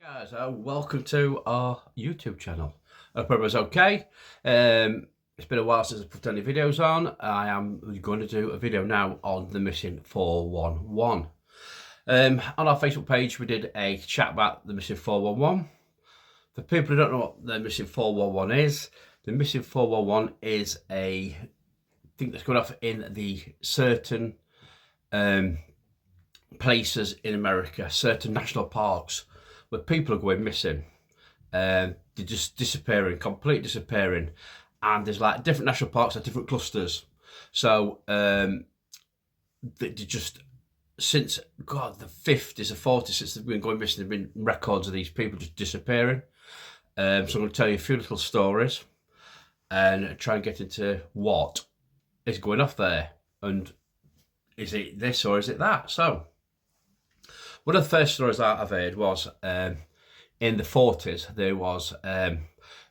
Guys, welcome to our YouTube channel. Hope everyone's okay. It's been a while since I've put any videos on. I am going to do a video now on the missing 411. On our Facebook page, we did a chat about the missing 411. For people who don't know what the missing 411 is, the missing 411 is a thing that's going off in the certain places in America, certain national parks, where people are going missing. They're just disappearing, completely disappearing. And there's like different national parks at different clusters. So they just, since the 50s or 40s, since they've been going missing, there have been records of these people just disappearing. So I'm going to tell you a few little stories and try and get into what is going off there, and is it this or is it that? So one of the first stories that I've heard was in the 40s, there was a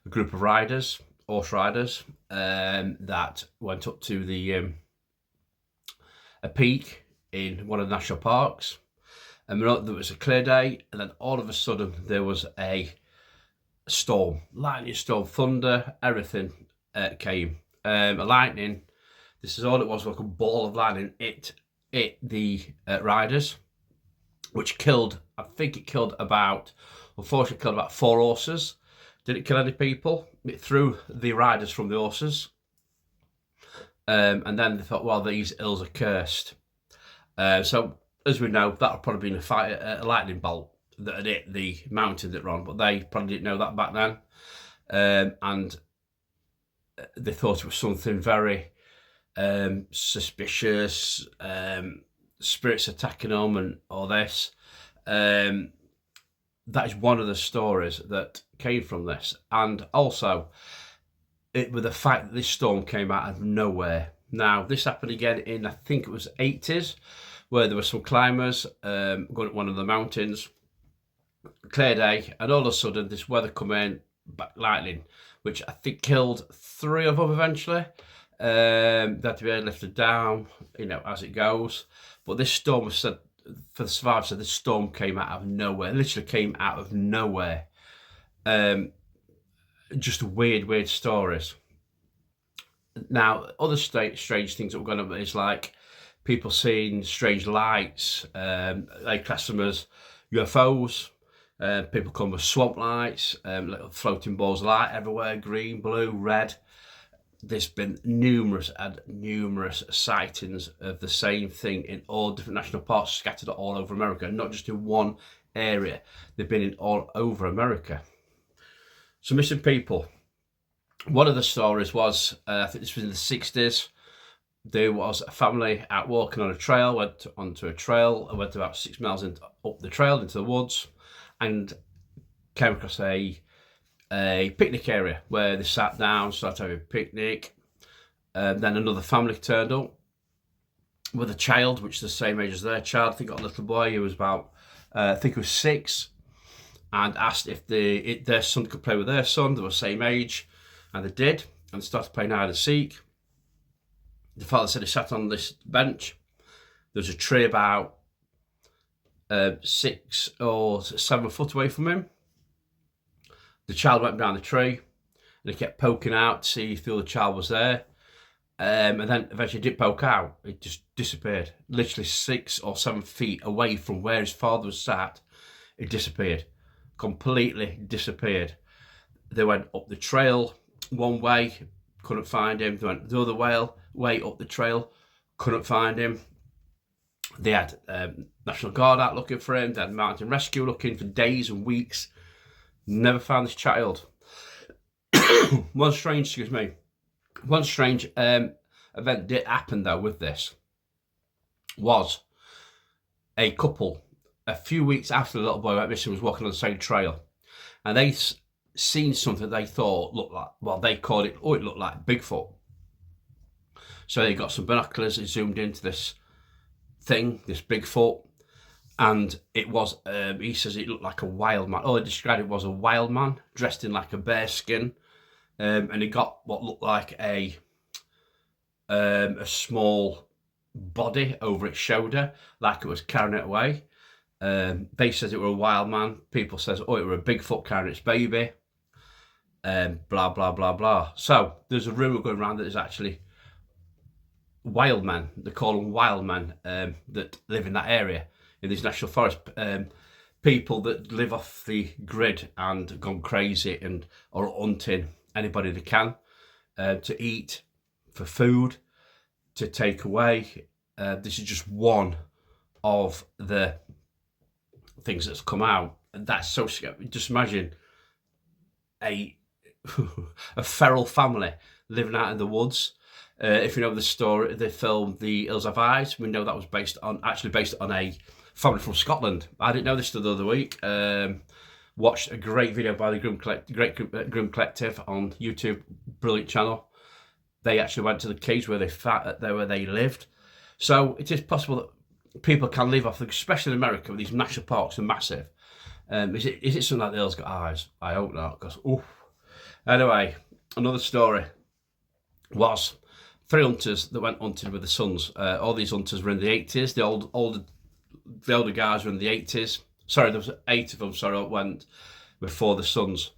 group of riders, horse riders, that went up to the a peak in one of the national parks. And there was a clear day, and then all of a sudden there was a storm, lightning storm, thunder, everything came. A lightning, this is all it was, like a ball of lightning, it the riders, which killed, I think it killed about, unfortunately killed about 4 horses. Didn't kill any people. It threw the riders from the horses. And then they thought, well, these hills are cursed. So, as we know, that would probably been a lightning bolt that had hit the mountain that were on, but they probably didn't know that back then. And they thought it was something very suspicious, spirits attacking them and all this. That is one of the stories that came from this. And also, with the fact that this storm came out of nowhere. Now, this happened again in, I think it was 80s, where there were some climbers going up one of the mountains, clear day, and all of a sudden this weather come in, lightning, which I think killed 3 of them eventually. They had to be lifted down, as it goes. But this storm was said, for the survivors, so this storm came out of nowhere, literally came out of nowhere. Just weird stories. Now, other strange things that were going on is like people seeing strange lights. They class them as UFOs. People come with swamp lights, little floating balls of light everywhere, green, blue, red. There's been numerous sightings of the same thing in all different national parks scattered all over America, not just in one area. They've been in all over America. So missing people. One of the stories was, I think this was in the 60s, there was a family out walking on a trail, went onto a trail, and went about 6 miles up the trail into the woods, and came across a picnic area where they sat down, started having a picnic. Then another family turned up with a child, which is the same age as their child. I think got a little boy who was about, I think he was 6, and asked if their son could play with their son. They were the same age, and they did, and they started playing hide and seek. The father said he sat on this bench. There was a tree about 6 or 7 foot away from him. The child went down the tree, and he kept poking out to see if the other child was there. And then eventually it didn't poke out. It just disappeared. Literally 6 or 7 feet away from where his father was sat, it disappeared. Completely disappeared. They went up the trail one way, couldn't find him. They went the other way up the trail, couldn't find him. They had National Guard out looking for him. They had Mountain Rescue looking for days and weeks. Never found this child. One strange event did happen though with this. Was a couple, a few weeks after the little boy went missing, was walking on the same trail, and they seen something they thought looked like, well, they called it, it looked like Bigfoot. So they got some binoculars and zoomed into this thing, this Bigfoot. And it was, he says it looked like a wild man. All he described it was a wild man dressed in like a bear skin. And he got what looked like a small body over its shoulder, like it was carrying it away. They says it were a wild man. People says, oh, it were a Bigfoot carrying its baby. Blah, blah, blah, blah. So there's a rumour going around that there's actually wild men, they call them wild men, that live in that area, in these national forests. People that live off the grid and gone crazy and are hunting anybody they can to eat, for food, to take away. This is just one of the things that's come out. And that's so scary. Just imagine a feral family living out in the woods. If you know the story, the film The Hills Have Eyes, we know that was based on a family from Scotland. I didn't know this till the other week. Watched a great video by the Grim Collective on YouTube, brilliant channel. They actually went to the caves where they lived. So it is possible that people can live off, especially in America, where these national parks are massive. Is it something like The Hills Got Eyes? I hope not, because oof. Anyway, another story was 3 hunters that went hunting with the sons. All these hunters were in the 80s. The older guys were in the 80s. Sorry, there was 8 of them. Sorry, went before the sons.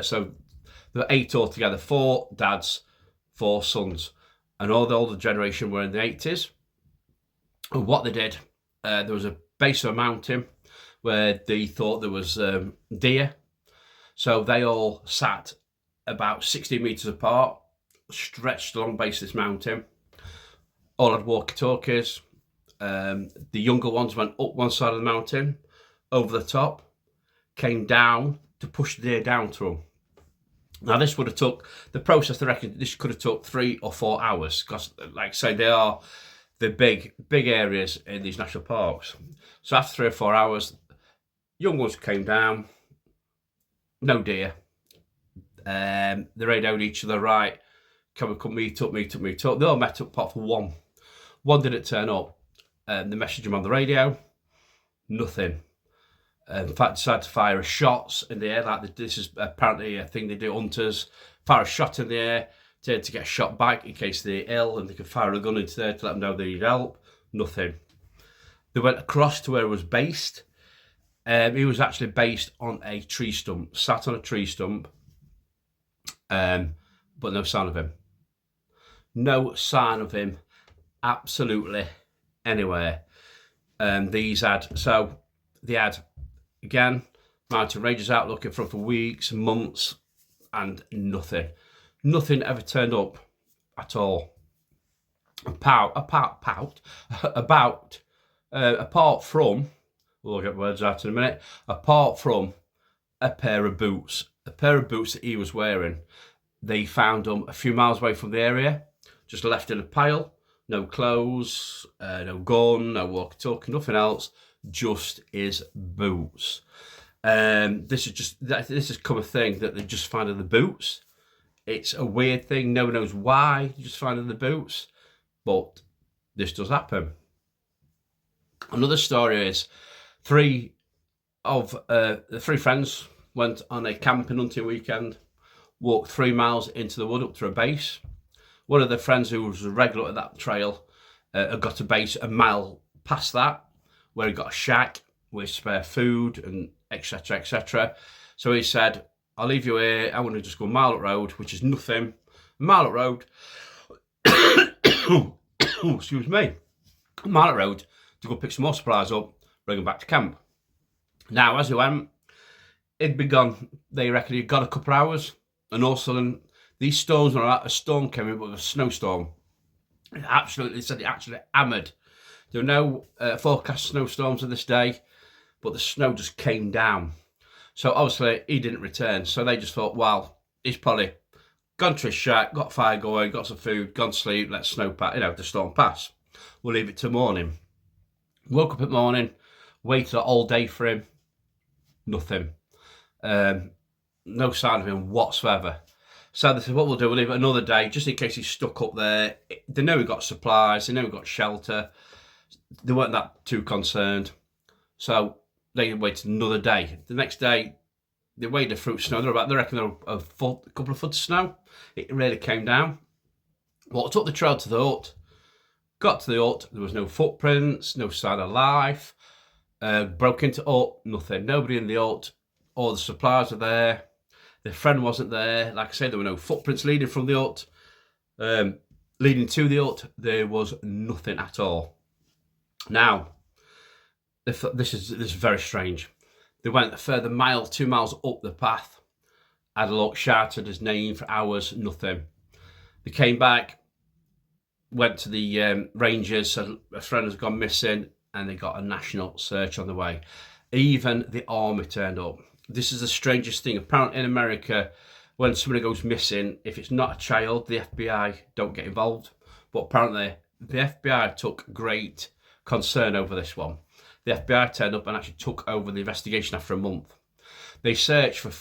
So there were 8 altogether. 4 dads, 4 sons, and all the older generation were in the 80s. And what they did, there was a base of a mountain where they thought there was deer. So they all sat about 60 metres apart, stretched along the base of this mountain. All had walkie-talkies. The younger ones went up one side of the mountain, over the top, came down to push the deer down to them. Now this would have took, the process, they reckon this could have took 3 or 4 hours, because like I say, they are the big areas in these national parks. So after 3 or 4 hours, young ones came down, no deer. They radioed each other, right, can we come meet up? They all met up apart from one. One didn't turn up. They messaged him on the radio, nothing. In fact, decided to fire shots in the air. Like this is apparently a thing they do, hunters fire a shot in the air to get a shot back in case they're ill, and they can fire a gun into there to let them know they need help. Nothing. They went across to where it was based. He was actually based on a tree stump, sat on a tree stump, but no sign of him. No sign of him, absolutely anywhere. They had, again, mountain rangers out looking for weeks, months, and nothing. Nothing ever turned up at all. Apart from, we'll get words out in a minute, apart from a pair of boots that he was wearing. They found him a few miles away from the area, just left in a pile. No clothes, no gun, no walkie-talkie, nothing else, just his boots. This has come a thing that they just found in the boots. It's a weird thing. No one knows why you just find in the boots, but this does happen. Another story is 3 friends went on a camping hunting weekend, walked 3 miles into the wood up to a base. One of the friends who was a regular at that trail had got a base a mile past that, where he got a shack with spare food and etc, etc. So he said, I'll leave you here, I want to just go a mile up road, which is nothing. A mile up road, excuse me, a mile up road to go pick some more supplies up, bring them back to camp. Now, as he went, he'd be gone. They reckon he'd got a couple of hours, and all of a sudden, these storms were out. A storm came in with a snowstorm. It actually hammered. There were no forecast snowstorms on this day, but the snow just came down. So obviously he didn't return. So they just thought, well, he's probably gone to his shack, got fire going, got some food, gone to sleep, let the storm pass. We'll leave it till morning. Woke up at morning, waited all day for him. Nothing. No sign of him whatsoever. So they said, what we'll do, we'll leave it another day, just in case he's stuck up there. They know he got supplies, they know he got shelter. They weren't that too concerned. So they waited another day. The next day, they weighed the fruit snow. They reckon there were a couple of foot of snow. It really came down. Well, I took the trail to the hut. Got to the hut, there was no footprints, no sign of life. Broke into hut, nothing. Nobody in the hut. All the supplies were there. Their friend wasn't there. Like I said, there were no footprints leading from the hut. Leading to the hut, there was nothing at all. Now, this is very strange. They went a further mile, 2 miles up the path. Had a look, shouted his name for hours, nothing. They came back, went to the rangers, said a friend has gone missing, and they got a national search on the way. Even the army turned up. This is the strangest thing. Apparently in America, when somebody goes missing, if it's not a child, the FBI don't get involved. But apparently the FBI took great concern over this one. The FBI turned up and actually took over the investigation after a month. They searched for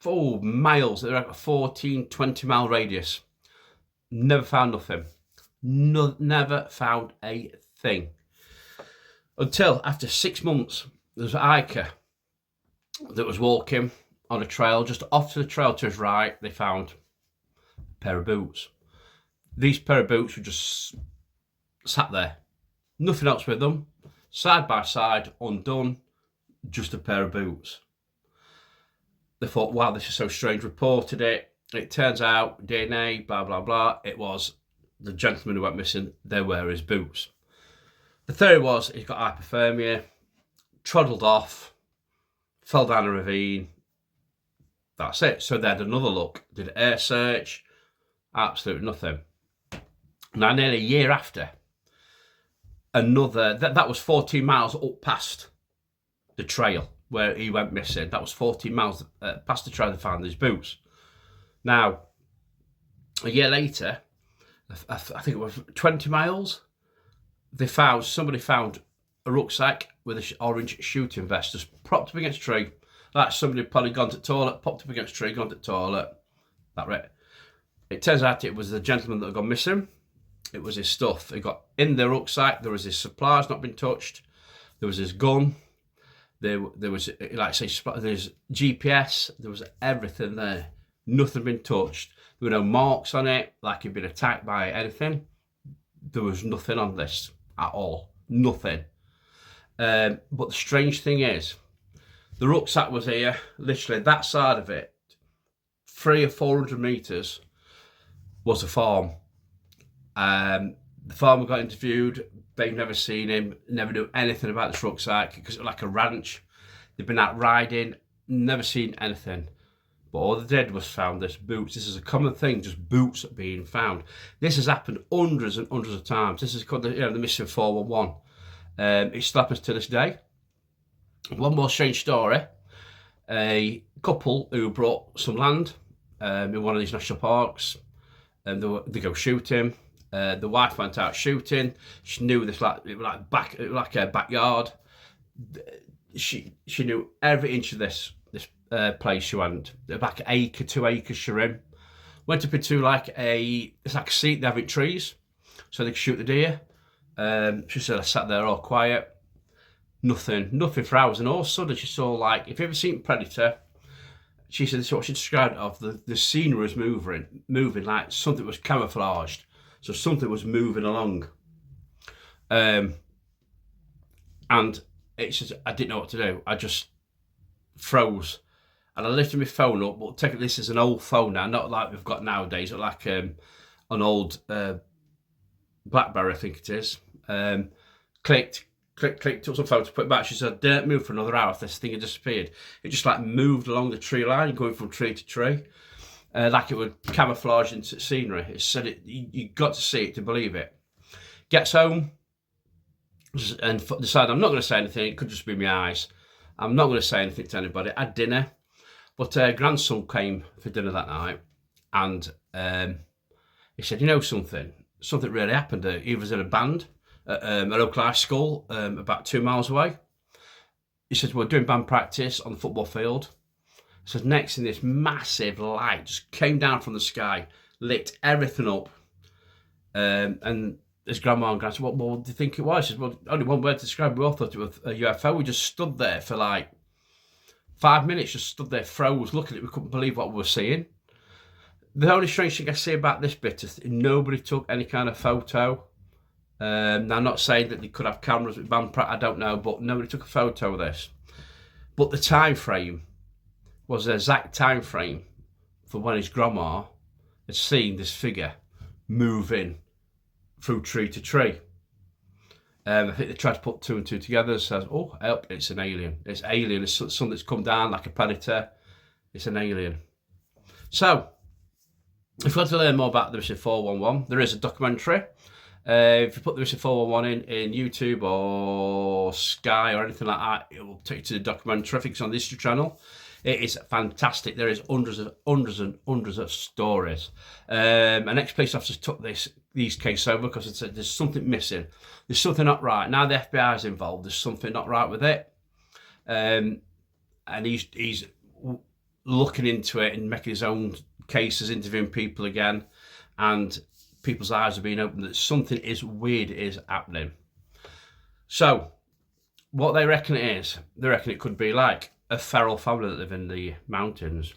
4 miles. They're like a 14, 20 mile radius. Never found nothing. Never found a thing. Until after 6 months, there was an hiker that was walking on a trail. Just off to the trail to his right, they found a pair of boots. These pair of boots were just sat there. Nothing else with them. Side by side, undone, just a pair of boots. They thought, wow, this is so strange. Reported it. It turns out, DNA, blah, blah, blah. It was the gentleman who went missing. They were his boots. The theory was he got hypothermia, trundled off, fell down a ravine. That's it. So they had another look. Did an air search. Absolutely nothing. Now, nearly a year after, another, that was 14 miles up past the trail where he went missing. That was 14 miles past the trail they found his boots. Now, a year later, I think it was 20 miles, somebody found a rucksack with an orange shooting vest just propped up against a tree. Like somebody had probably gone to the toilet, popped up against a tree, gone to the toilet. That right. It turns out it was the gentleman that had gone missing. It was his stuff. He got in the rucksack. There was his supplies not been touched. There was his gun. There was, like I say, there's GPS. There was everything there. Nothing been touched. There were no marks on it, like he'd been attacked by anything. There was nothing on this at all. Nothing. But the strange thing is, the rucksack was here, literally that side of it, 300 or 400 metres was a farm. The farmer got interviewed. They've never seen him, never knew anything about this rucksack because it was like a ranch. They've been out riding, never seen anything. But all they did was found this boots. This is a common thing, just boots being found. This has happened hundreds and hundreds of times. This is called the missing 411. It still happens to this day. One more strange story. A couple who brought some land in one of these national parks, and they go shooting. The wife went out shooting. She knew this like a backyard. She knew every inch of this place she went. Like an acre, 2 acres she in. Went up into it's like a seat they have in trees, so they could shoot the deer. She said I sat there all quiet. Nothing for hours, and all of a sudden she saw, like, if you ever seen Predator, she said this is what she described of the scenery was moving like something was camouflaged. So something was moving along. And it's just, I didn't know what to do. I just froze. And I lifted my phone up, but technically this is an old phone now, not like we've got nowadays, but like an old BlackBerry, I think it is. Clicked, took some photos, put it back. She said, don't move for another hour if this thing had disappeared. It just like moved along the tree line, going from tree to tree. Like it would camouflage into scenery. It said you got to see it to believe it. Gets home and decided I'm not going to say anything. It could just be my eyes. I'm not going to say anything to anybody. Had dinner, but grandson came for dinner that night, and he said, you know something really happened. He was in a band at a local high school about 2 miles away. He said, we're doing band practice on the football field. So next thing, this massive light just came down from the sky, lit everything up. And his grandma and grandson said, what do you think it was? She said, well, only one word to describe it. We all thought it was a UFO. We just stood there for like 5 minutes, just stood there, froze, looking at it. We couldn't believe what we were seeing. The only strange thing I see about this bit is nobody took any kind of photo. Now, I'm not saying that they could have cameras with Van Pratt, I don't know, but nobody took a photo of this. But the time frame was the exact time frame for when his grandma had seen this figure moving through tree to tree. I think they tried to put two and two together and says, oh, help, it's an alien. It's alien. It's something that's come down like a predator. It's an alien. So, if you want to learn more about the Mission 411, there is a documentary. If you put the Mission 411 in YouTube or Sky or anything like that, it will take you to the documentary. I think it's on the History Channel. It is fantastic. There is hundreds of stories. An ex-police officer took these cases over because it said there's something missing. There's something not right. Now the FBI is involved. There's something not right with it. And he's looking into it and making his own cases, interviewing people again, and people's eyes are being opened that something is weird is happening. So what they reckon it is, they reckon it could be like a feral family that live in the mountains.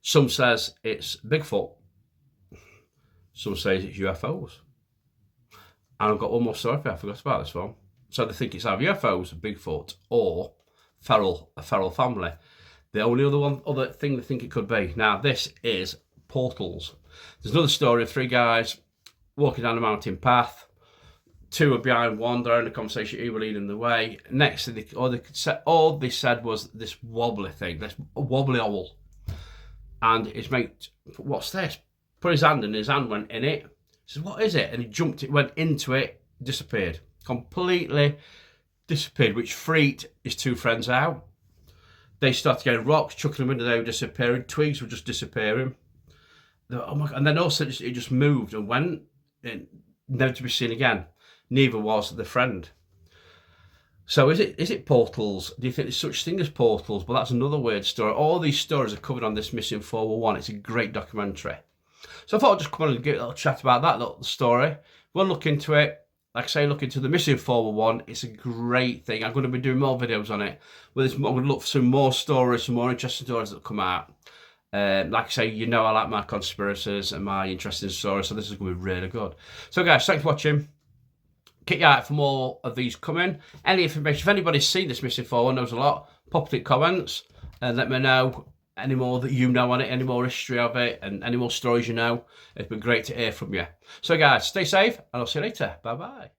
Some says it's Bigfoot. Some says it's UFOs. And I've got one more story for you. I forgot about this one. So they think it's either UFOs, Bigfoot, or a feral family. The only other thing they think it could be. Now, this is portals. There's another story of 3 guys walking down a mountain path. 2 are behind one. They're in a conversation. He was leading the way. Next, all they said was this wobbly thing, this wobbly owl. And his mate, what's this? Put his hand in. His hand went in it. He says, what is it? And he jumped. It went into it. Disappeared. Completely disappeared, which freaked his 2 friends out. They started getting rocks, chucking them into. They were disappearing. Twigs were just disappearing. Oh my God. And then also it just moved and went, and never to be seen again. Neither was the friend. So is it portals? Do you think there's such thing as portals? But that's another weird story. All these stories are covered on this Missing 411. It's a great documentary. So I thought I'd just come on and get a little chat about that little story. Go and look into it. Like I say, look into the Missing 411. It's a great thing. I'm going to be doing more videos on it. I'm going to look for some more stories, some more interesting stories that come out. Like I say, you know I like my conspiracies and my interesting stories, so this is going to be really good. So guys, thanks for watching. Keep your eye out for more of these coming. Any information, if anybody's seen this Missing 411, knows a lot, pop it in comments and let me know any more that you know on it, any more history of it, and any more stories you know. It'd be great to hear from you. So guys, stay safe, and I'll see you later. Bye-bye.